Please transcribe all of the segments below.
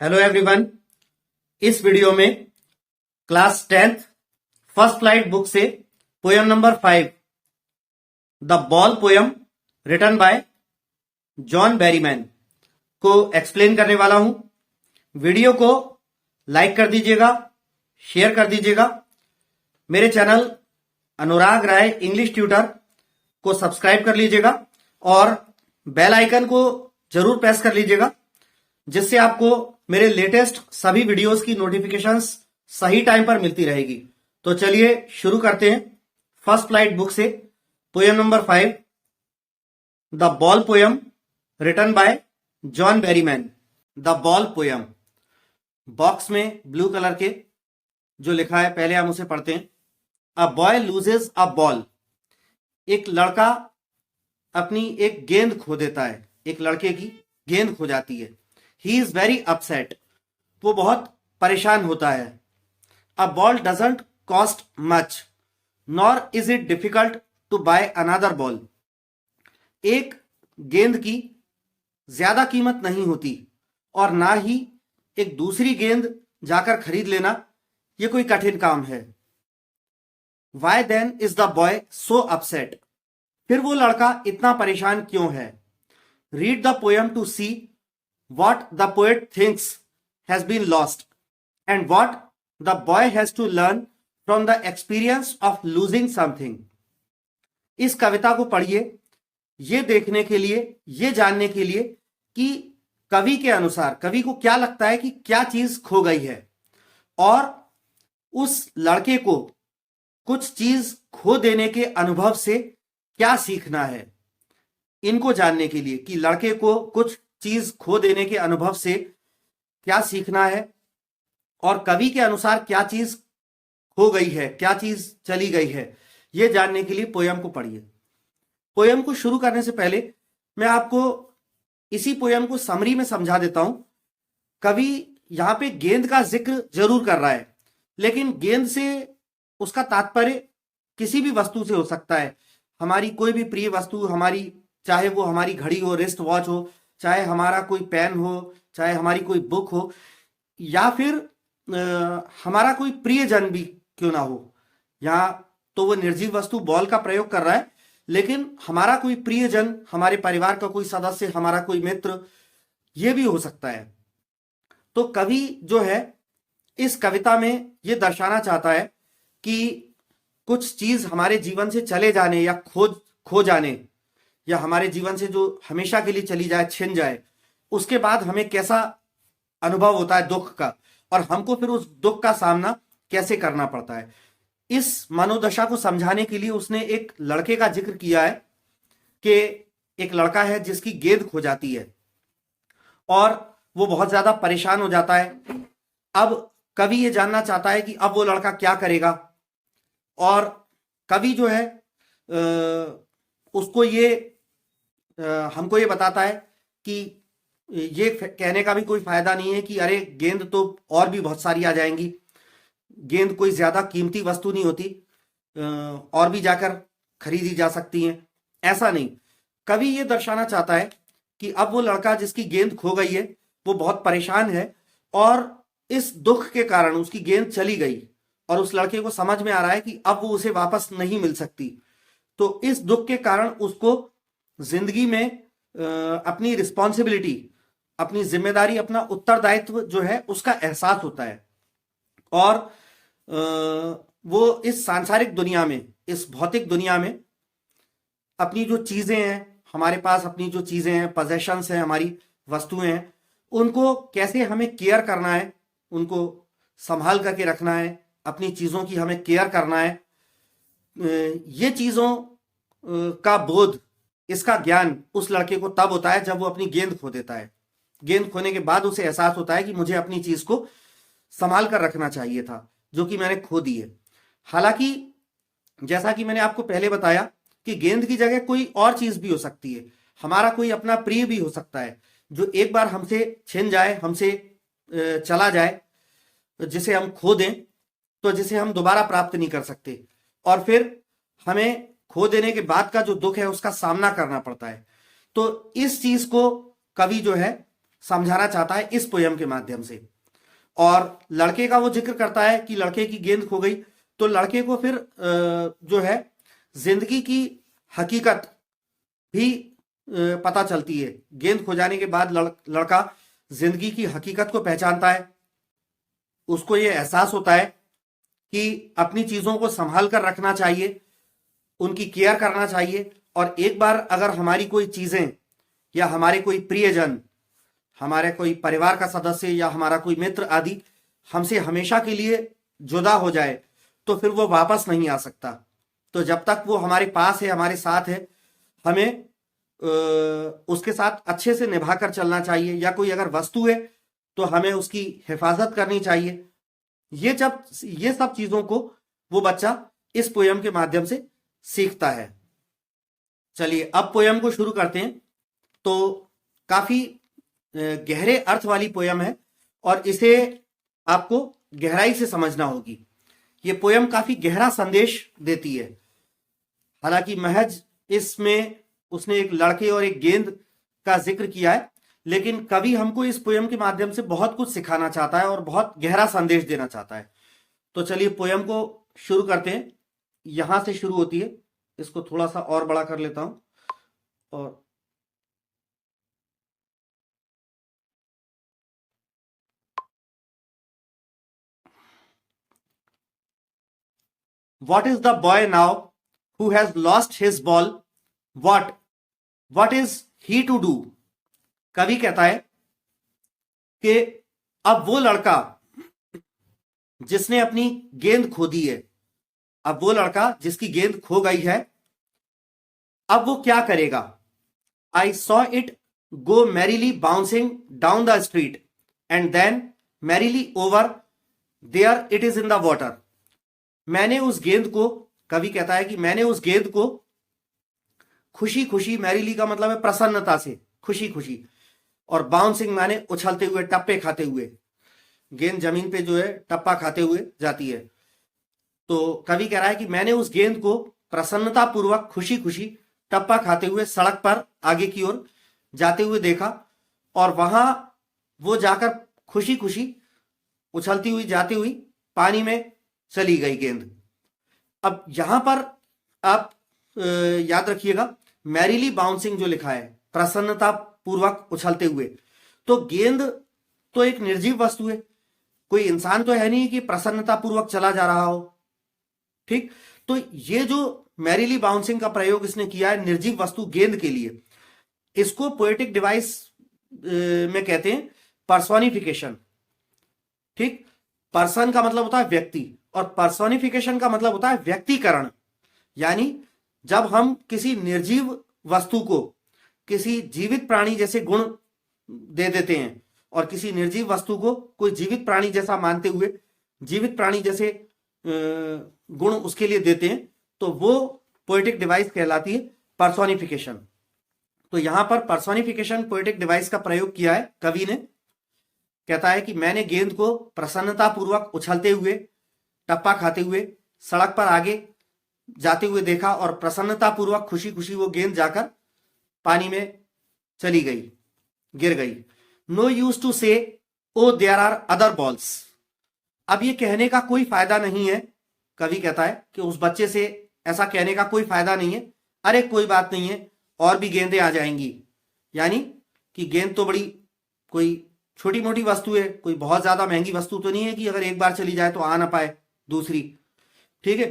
Hello everyone. इस video में class 10th first flight book से poem number 5 the ball poem written by John Berryman को explain करने वाला हूं। वीडियो को लाइक कर दीजिएगा, शेयर कर दीजिएगा। मेरे चैनल अनुराग राय इंग्लिश ट्यूटर को सब्सक्राइब कर लीजिएगा और बेल आइकन को जरूर प्रेस कर लीजिएगा, जिससे आपको मेरे लेटेस्ट सभी वीडियोस की नोटिफिकेशंस सही टाइम पर मिलती रहेगी। तो चलिए शुरू करते हैं। फर्स्ट फ्लाइट बुक से poem number 5 the ball poem written by John Berryman. The ball poem. Box में ब्लू कलर के जो लिखा है, पहले हम उसे पढ़ते हैं। A boy loses a ball. एक लड़का अपनी एक गेंद खो देता है। एक लड़के की गेंद खो जाती है। He is very upset. वो बहुत परेशान होता है। A ball doesn't cost much nor is it difficult to buy another ball. एक गेंद की ज्यादा कीमत नहीं होती और ना ही एक दूसरी गेंद जाकर खरीद लेना यह कोई कठिन काम है। Why then is the boy so upset. फिर वो लड़का इतना परेशान क्यों है। Read the poem to see what the poet thinks has been lost and what the boy has to learn from the experience of losing something. इस कविता को पढ़िए ये देखने के लिए, ये जानने के लिए कि कवि के अनुसार कवि को क्या लगता है कि क्या चीज खो गई है और उस लड़के को कुछ चीज खो देने के अनुभव से क्या सीखना है। इनको जानने के लिए कि लड़के को कुछ चीज खो देने के अनुभव से क्या सीखना है और कवि के अनुसार क्या चीज खो गई है, क्या चीज चली गई है, यह जानने के लिए पोयम को पढ़िए। पोयम को शुरू करने से पहले मैं आपको इसी पोयम को समरी में समझा देता हूं। कवि यहां पे गेंद का जिक्र जरूर कर रहा है, लेकिन गेंद से उसका तात्पर्य किसी भी वस्तु से हो सकता है। हमारी कोई भी प्रिय वस्तु, हमारी चाहे वो हमारी घड़ी हो, रिस्ट वॉच हो, चाहे हमारा कोई पेन हो, चाहे हमारी कोई बुक हो, या फिर हमारा कोई प्रियजन भी क्यों ना हो। यहां तो वो निर्जीव वस्तु बॉल का प्रयोग कर रहा है, लेकिन हमारा कोई प्रियजन, हमारे परिवार का कोई सदस्य, हमारा कोई मित्र, ये भी हो सकता है। तो कवि जो है इस कविता में ये दर्शाना चाहता है कि कुछ चीज हमारे जीवन से चले जाने या खो जाने, या हमारे जीवन से जो हमेशा के लिए चली जाए, छिन जाए, उसके बाद हमें कैसा अनुभव होता है दुख का, और हमको फिर उस दुख का सामना कैसे करना पड़ता है। इस मनोदशा को समझाने के लिए उसने एक लड़के का जिक्र किया है कि एक लड़का है जिसकी गेंद खो जाती है और वो बहुत ज्यादा परेशान हो जाता है। अब कवि ये जानना चाहता है कि अब वो लड़का क्या करेगा, और कवि जो है उसको ये हमको ये बताता है कि ये कहने का भी कोई फायदा नहीं है कि अरे गेंद तो और भी बहुत सारी आ जाएंगी, गेंद कोई ज्यादा कीमती वस्तु नहीं होती, और भी जाकर खरीदी जा सकती हैं। ऐसा नहीं, कवि ये दर्शाना चाहता है कि अब वो लड़का जिसकी गेंद खो गई है वो बहुत परेशान है और इस दुख के कारण उसकी गेंद चली गई और उस लड़के को समझ में आ रहा है कि अब वो उसे वापस नहीं मिल सकती। तो इस दुख के कारण उसको जिंदगी में अपनी रिस्पॉन्सिबिलिटी, अपनी जिम्मेदारी, अपना उत्तरदायित्व जो है उसका एहसास होता है। और वो इस सांसारिक दुनिया में, इस भौतिक दुनिया में अपनी जो चीजें हैं, हमारे पास अपनी जो चीजें हैं, पोजेशंस हैं, हमारी वस्तुएं हैं, उनको कैसे हमें केयर करना है, उनको संभाल करके रखना है, अपनी चीजों की हमें केयर करना है। ये चीजों का बोध, इसका ज्ञान उस लड़के को तब होता है जब वो अपनी गेंद खो देता है। गेंद खोने के बाद उसे एहसास होता है कि मुझे अपनी चीज को संभाल कर रखना चाहिए था, जो कि मैंने खो दी है। हालांकि जैसा कि मैंने आपको पहले बताया कि गेंद की जगह कोई और चीज भी हो सकती है, हमारा कोई अपना प्रिय भी हो सकता है जो एक बार हमसे छिन जाए, हमसे चला जाए, जिसे हम खो दें, तो जिसे हम दोबारा प्राप्त नहीं कर सकते, और फिर हमें खो देने के बाद का जो दुख है उसका सामना करना पड़ता है। तो इस चीज को कवि जो है समझाना चाहता है इस पोयम के माध्यम से। और लड़के का वो जिक्र करता है कि लड़के की गेंद खो गई, तो लड़के को फिर जो है जिंदगी की हकीकत भी पता चलती है। गेंद खो जाने के बाद लड़का जिंदगी की हकीकत को पहचानता है। उसको ये एहसास होता है कि अपनी चीजों को संभाल कर रखना चाहिए, उनकी केयर करना चाहिए। और एक बार अगर हमारी कोई चीजें या हमारे कोई प्रियजन, हमारे कोई परिवार का सदस्य या हमारा कोई मित्र आदि हमसे हमेशा के लिए जुदा हो जाए तो फिर वो वापस नहीं आ सकता। तो जब तक वो हमारे पास है, हमारे साथ है, हमें उसके साथ अच्छे से निभाकर चलना चाहिए। या कोई अगर वस्तु है तो हमें उसकी हिफाजत करनी चाहिए। ये सब चीजों को वो बच्चा इस पोयम के माध्यम से सीखता है। चलिए अब पोयम को शुरू करते हैं। तो काफी गहरे अर्थ वाली पोयम है और इसे आपको गहराई से समझना होगी। ये पोयम काफी गहरा संदेश देती है। हालांकि महज इसमें उसने एक लड़के और एक गेंद का जिक्र किया है, लेकिन कवि हमको इस पोयम के माध्यम से बहुत कुछ सिखाना चाहता है और बहुत गहरा संदेश देना चाहता है। तो चलिए पोयम को शुरू करते हैं। यहां से शुरू होती है। इसको थोड़ा सा और बड़ा कर लेता हूं। और What is the boy now who has lost his ball? What is he to do? कवि कहता है कि अब वो लड़का जिसने अपनी गेंद खो दी है, अब वो लड़का जिसकी गेंद खो गई है, अब वो क्या करेगा? I saw it go merrily bouncing down the street and then merrily over there it is in the water. मैंने उस गेंद को, कवि कहता है कि मैंने उस गेंद को खुशी खुशी, मैरीली का मतलब है प्रसन्नता से, खुशी खुशी, और बाउंसिंग माने उछलते हुए, टप्पे खाते हुए। गेंद जमीन पे जो है टप्पा खाते हुए जाती है। तो कवि कह रहा है कि मैंने उस गेंद को प्रसन्नता पूर्वक, खुशी खुशी, टप्पा खाते हुए सड़क पर आगे की ओर जाते हुए देखा, और वहां वो जाकर खुशी खुशी उछलती हुई जाती हुई पानी में चली गई गेंद। अब यहां पर आप याद रखिएगा, मैरीली बाउंसिंग जो लिखा है, प्रसन्नता पूर्वक उछलते हुए, तो गेंद तो एक निर्जीव वस्तु है, कोई इंसान तो है नहीं कि प्रसन्नता पूर्वक चला जा रहा हो। ठीक, तो ये जो मैरीली बाउंसिंग का प्रयोग इसने किया है निर्जीव वस्तु गेंद के लिए, इसको पोएटिक डिवाइस में कहते हैं पर्सोनिफिकेशन। ठीक, पर्सन का मतलब होता है व्यक्ति और पर्सोनिफिकेशन का मतलब होता है व्यक्तिकरण। यानी जब हम किसी निर्जीव वस्तु को किसी जीवित प्राणी जैसे गुण दे देते हैं और किसी निर्जीव वस्तु को कोई जीवित प्राणी जैसा मानते हुए जीवित प्राणी जैसे गुण उसके लिए देते हैं, तो वो पोएटिक डिवाइस कहलाती है पर्सोनिफिकेशन। तो यहां पर पर्सोनिफिकेशन पोएटिक डिवाइस का प्रयोग किया है कवि ने। कहता है कि मैंने गेंद को प्रसन्नता पूर्वक उछलते हुए, टप्पा खाते हुए सड़क पर आगे जाते हुए देखा, और प्रसन्नता पूर्वक खुशी खुशी वो गेंद जाकर पानी में चली गई, गिर गई। नो यूज टू से oh there are other balls. अब ये कहने का कोई फायदा नहीं है, कवि कहता है कि उस बच्चे से ऐसा कहने का कोई फायदा नहीं है, अरे कोई बात नहीं है, और भी गेंदें आ जाएंगी। यानी कि गेंद तो बड़ी कोई छोटी मोटी वस्तु है, कोई बहुत ज्यादा महंगी वस्तु तो नहीं है कि अगर एक बार चली जाए तो आ ना पाए दूसरी। ठीक है,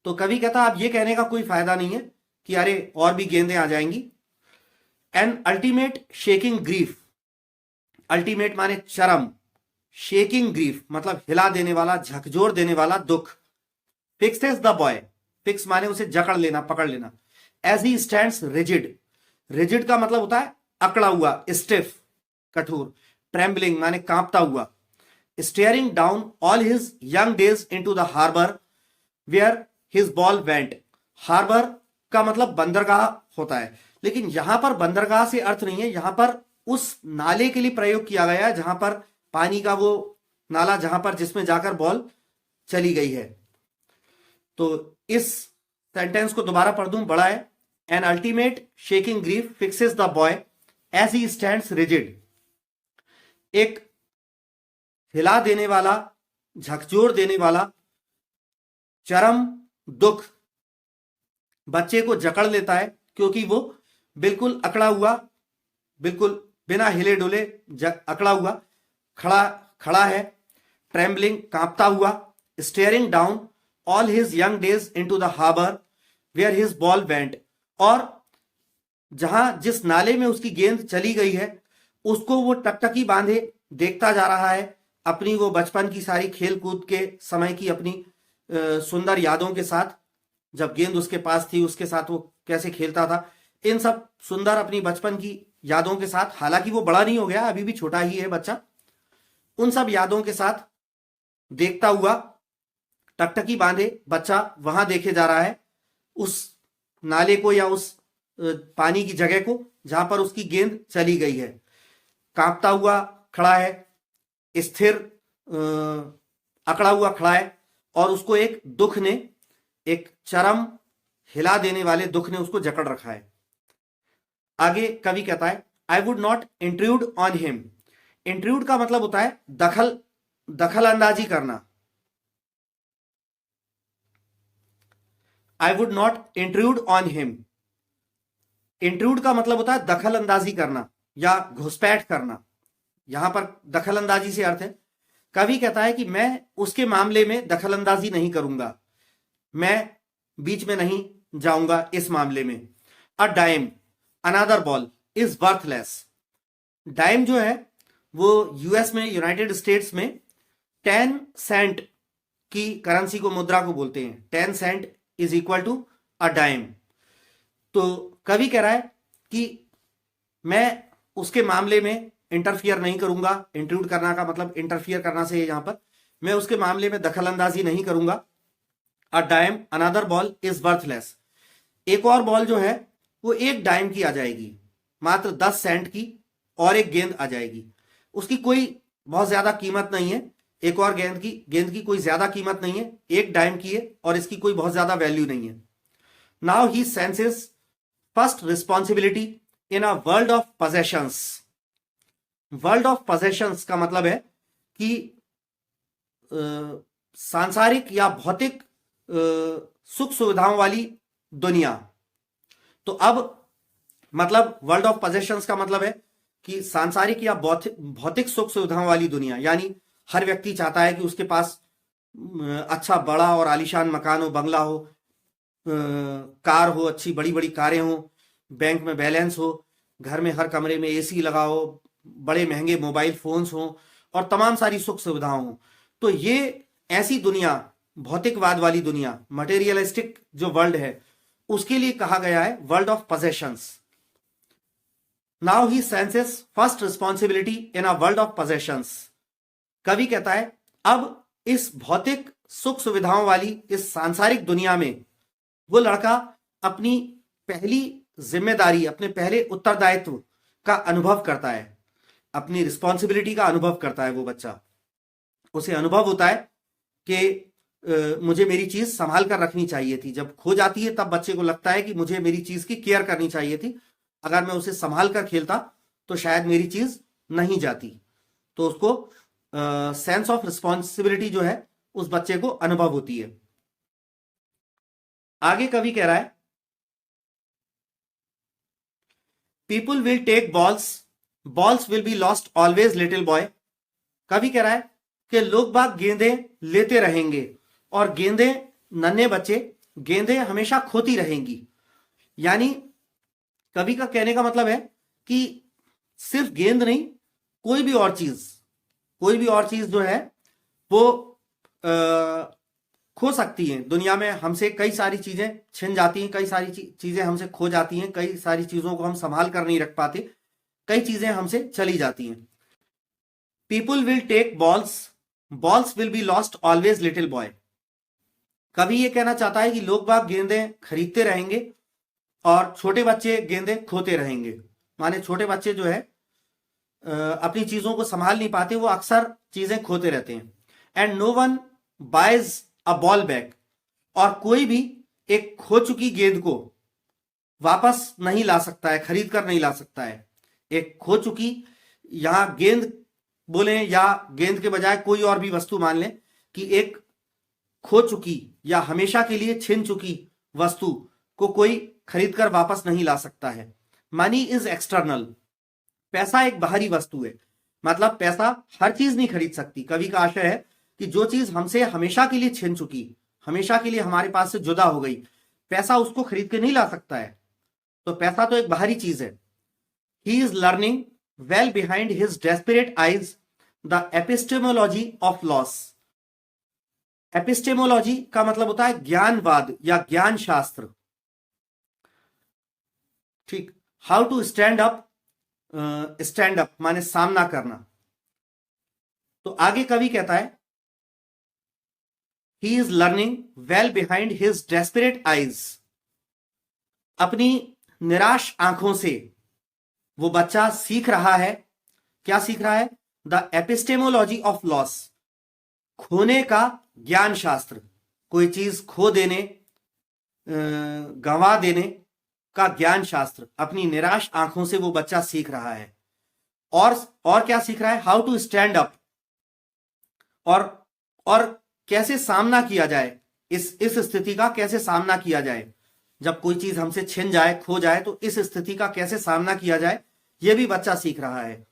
तो कवि कहता अब ये कहने का कोई फायदा नहीं है कि अरे और भी गेंदें आ जाएंगी। N ultimate shaking grief, ultimate माने चरम, शेकिंग ग्रीफ मतलब हिला देने वाला, झकझोर देने वाला दुख। फिक्सेस द बॉय, फिक्स माने उसे जकड़ लेना, पकड़ लेना। As he stands rigid, rigid का मतलब होता है अकड़ा हुआ, स्टिफ कठोर। ट्रेम्बलिंग माने कांपता हुआ। Staring down all his young days into the harbour where his ball went. Harbour का मतलब बंदरगाह होता है, लेकिन यहां पर बंदरगाह से अर्थ नहीं है, यहां पर उस नाले के लिए प्रयोग किया गया है जहां पर पानी का वो नाला, जहां पर जिसमें जाकर बॉल चली गई है। तो इस सेंटेंस को दोबारा पढ़ दूं, बड़ा है। An ultimate shaking grief fixes the boy as he stands rigid एक हिला देने वाला, झकझोर देने वाला चरम दुख बच्चे को जकड़ लेता है, क्योंकि वो बिल्कुल अकड़ा हुआ, बिल्कुल बिना हिले डुले अकड़ा हुआ खड़ा है, ट्रेम्बलिंग, कांपता हुआ, staring down all his young days into the harbour where his ball went, और जहां जिस नाले में उसकी गेंद चली गई है उसको वो टकटकी बांधे देखता जा रहा है, अपनी वो बचपन की सारी खेल कूद के समय की अपनी सुंदर यादों के साथ, जब गेंद उसके पास थी उसके साथ वो कैसे खेलता था, इन सब सुंदर अपनी बचपन की यादों के साथ, हालांकि वो बड़ा नहीं हो गया, अभी भी छोटा ही है बच्चा, उन सब यादों के साथ देखता हुआ टकटकी बांधे बच्चा वहां देखे जा रहा है, उस नाले को या उस पानी की जगह को जहां पर उसकी गेंद चली गई है। कांपता हुआ खड़ा है, स्थिर अकड़ा हुआ खड़ा है, और उसको एक दुख ने, एक चरम हिला देने वाले दुख ने उसको जकड़ रखा है। आगे कवि कहता है, I would not intrude on him. Intrude का मतलब होता है दखल अंदाजी करना। I would not intrude on him. Intrude का मतलब होता है दखल अंदाजी करना या घुसपैठ करना। यहां पर दखल अंदाजी से अर्थ है, कवि कहता है कि मैं उसके मामले में दखल अंदाजी नहीं करूंगा, मैं बीच में नहीं जाऊंगा इस मामले में। A dime another ball is worthless. Dime जो है वो यूएस में, यूनाइटेड स्टेट्स में 10 सेंट की करेंसी को, मुद्रा को बोलते हैं। 10 cent is equal to a dime. तो कवि कह रहा है कि मैं उसके मामले में इंटरफियर नहीं करूंगा। इंट्रूड करना का मतलब इंटरफियर करना से यहां पर, मैं उसके मामले में दखल अंदाजी नहीं करूंगा। A dime another ball is worthless. एक और बॉल जो है वो 1 डाइम की आ जाएगी, मात्र 10 सेंट की, और एक गेंद आ जाएगी, उसकी कोई बहुत ज्यादा कीमत नहीं है। एक और गेंद की कोई ज्यादा कीमत नहीं है, 1 डाइम की है और इसकी कोई बहुत ज्यादा वैल्यू नहीं है। Now he senses first responsibility in a world of possessions. World of possessions का मतलब है कि सांसारिक या भौतिक सुख सुविधाओं वाली दुनिया। तो अब मतलब वर्ल्ड ऑफ पोजेशंस का मतलब है कि सांसारिक या भौतिक सुख सुविधाओं वाली दुनिया, यानी हर व्यक्ति चाहता है कि उसके पास अच्छा बड़ा और आलीशान मकान हो, बंगला हो, कार हो, अच्छी बड़ी बड़ी कारें हो, बैंक में बैलेंस हो, घर में हर कमरे में एसी लगा हो, बड़े महंगे मोबाइल फोन्स हो, और तमाम सारी सुख सुविधाएं हो। तो ये ऐसी दुनिया, भौतिकवाद वाली दुनिया, मटेरियलिस्टिक जो वर्ल्ड है, उसके लिए कहा गया है world of possessions. Now he senses first responsibility in a world of possessions. कवि कहता है अब इस भौतिक सुख सुविधाओं वाली इस सांसारिक दुनिया में वो लड़का अपनी पहली जिम्मेदारी, अपने पहले उत्तरदायित्व का अनुभव करता है, अपनी रिस्पॉन्सिबिलिटी का अनुभव करता है। वो बच्चा, उसे अनुभव होता है कि मुझे मेरी चीज संभाल कर रखनी चाहिए थी। जब खो जाती है तब बच्चे को लगता है कि मुझे मेरी चीज की केयर करनी चाहिए थी, अगर मैं उसे संभाल कर खेलता तो शायद मेरी चीज नहीं जाती। तो उसको सेंस ऑफ रिस्पॉन्सिबिलिटी जो है उस बच्चे को अनुभव होती है। आगे कवि कह रहा है, people will take balls will be lost always little boy. कवि कह रहा है कि लोग बाग गेंदें लेते रहेंगे और गेंदें, नन्हे बच्चे, गेंदें हमेशा खोती रहेंगी। यानी कवि का कहने का मतलब है कि सिर्फ गेंद नहीं, कोई भी और चीज जो है वो खो सकती हैं। दुनिया में हमसे कई सारी चीजें छिन जाती हैं, कई सारी चीजें हमसे खो जाती हैं, कई सारी चीजों को हम संभाल कर नहीं रख पाते, कई चीजें हमसे चली जाती हैं। People will take balls will be lost always little boy. कवि ये कहना चाहता है कि लोग बाग गेंदें खरीदते रहेंगे और छोटे बच्चे गेंदें खोते रहेंगे। माने छोटे बच्चे जो है अपनी चीजों को संभाल नहीं पाते, वो अक्सर चीजें खोते रहते हैं। And no one buys a ball back. और कोई भी एक खो चुकी गेंद को वापस नहीं ला सकता है, खरीद कर नहीं ला सकता है। एक खो चुकी, यहां गेंद बोलें या गेंद के बजाय कोई और भी वस्तु मान लें कि एक खो चुकी या हमेशा के लिए छिन चुकी वस्तु को कोई खरीद कर वापस नहीं ला सकता है। मनी इज एक्सटर्नल, पैसा एक बाहरी वस्तु है, मतलब पैसा हर चीज नहीं खरीद सकती। कवि का आशय है कि जो चीज हमसे हमेशा के लिए छिन चुकी, हमेशा के लिए हमारे पास से जुदा हो गई, पैसा उसको खरीद के नहीं ला सकता है। तो पैसा तो एक बाहरी चीज है। He is learning well behind his desperate eyes the epistemology of loss. Epistemology का मतलब होता है ज्ञानवाद या ज्ञान शास्त्र। ठीक, how to stand up, stand up माने सामना करना। तो आगे कवि कहता है he is learning well behind his desperate eyes. अपनी निराश आंखों से वो बच्चा सीख रहा है। क्या सीख रहा है? द एपिस्टेमोलॉजी ऑफ लॉस, खोने का ज्ञान शास्त्र। कोई चीज खो देने, गंवा देने का ज्ञान शास्त्र अपनी निराश आंखों से वो बच्चा सीख रहा है। और क्या सीख रहा है? हाउ टू स्टैंड अप, और कैसे सामना किया जाए, इस स्थिति का कैसे सामना किया जाए। जब कोई चीज हमसे छिन जाए, खो जाए, तो इस स्थिति का कैसे सामना किया जाए, यह भी बच्चा सीख रहा है।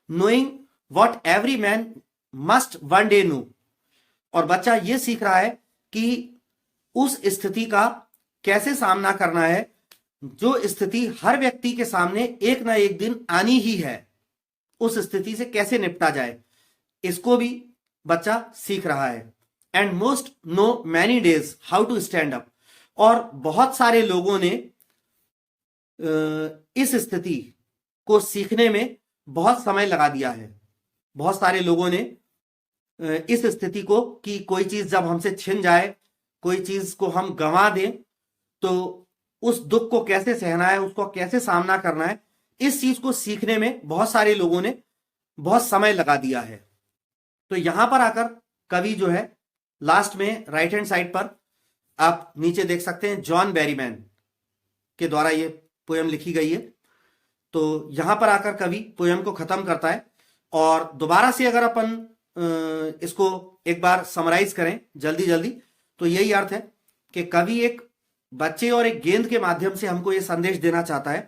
Knowing what every man must one day know, और बच्चा यह सीख रहा है कि उस स्थिति का कैसे सामना करना है जो स्थिति हर व्यक्ति के सामने एक ना एक दिन आनी ही है। उस स्थिति से कैसे निपटा जाए, इसको भी बच्चा सीख रहा है। And most know many days how to stand up, और बहुत सारे लोगों ने इस स्थिति को सीखने में बहुत समय लगा दिया है। बहुत सारे लोगों ने इस स्थिति को, कि कोई चीज जब हमसे छिन जाए, कोई चीज को हम गंवा दें, तो उस दुख को कैसे सहना है, उसको कैसे सामना करना है, इस चीज को सीखने में बहुत सारे लोगों ने बहुत समय लगा दिया है। तो यहां पर आकर कवि जो है लास्ट में राइट हैंड साइड पर आप नीचे देख सकते हैं जॉन बेरीमैन के द्वारा ये पोयम लिखी गई है। तो यहां पर आकर कवि पोयम को खत्म करता है। और दोबारा से अगर अपन इसको एक बार समराइज करें जल्दी जल्दी, तो यही अर्थ है कि कवि एक बच्चे और एक गेंद के माध्यम से हमको ये संदेश देना चाहता है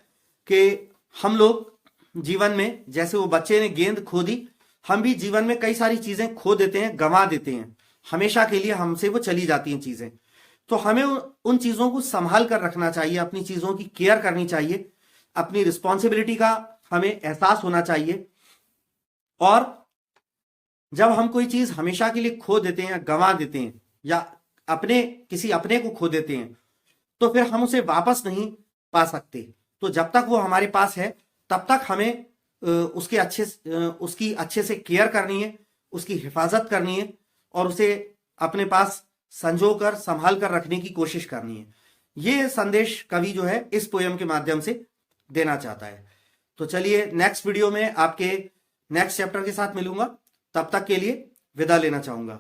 कि हम लोग जीवन में, जैसे वो बच्चे ने गेंद खो दी, हम भी जीवन में कई सारी चीजें खो देते हैं, गंवा देते हैं, हमेशा के लिए हमसे वो चली जाती हैं चीजें। तो हमें उन चीजों को संभाल कर रखना चाहिए, अपनी चीजों की केयर करनी चाहिए, अपनी रिस्पॉन्सिबिलिटी का हमें एहसास होना चाहिए। और जब हम कोई चीज हमेशा के लिए खो देते हैं, गंवा देते हैं, या किसी अपने को खो देते हैं, तो फिर हम उसे वापस नहीं पा सकते। तो जब तक वो हमारे पास है, तब तक हमें उसकी अच्छे से केयर करनी है, उसकी हिफाजत करनी है, और उसे अपने पास संजो कर, संभाल कर रखने की कोशिश करनी है। ये संदेश कवि जो है इस पोयम के माध्यम से देना चाहता है। तो चलिए नेक्स्ट वीडियो में आपके नेक्स्ट चैप्टर के साथ मिलूंगा। तब तक के लिए विदा लेना चाहूंगा।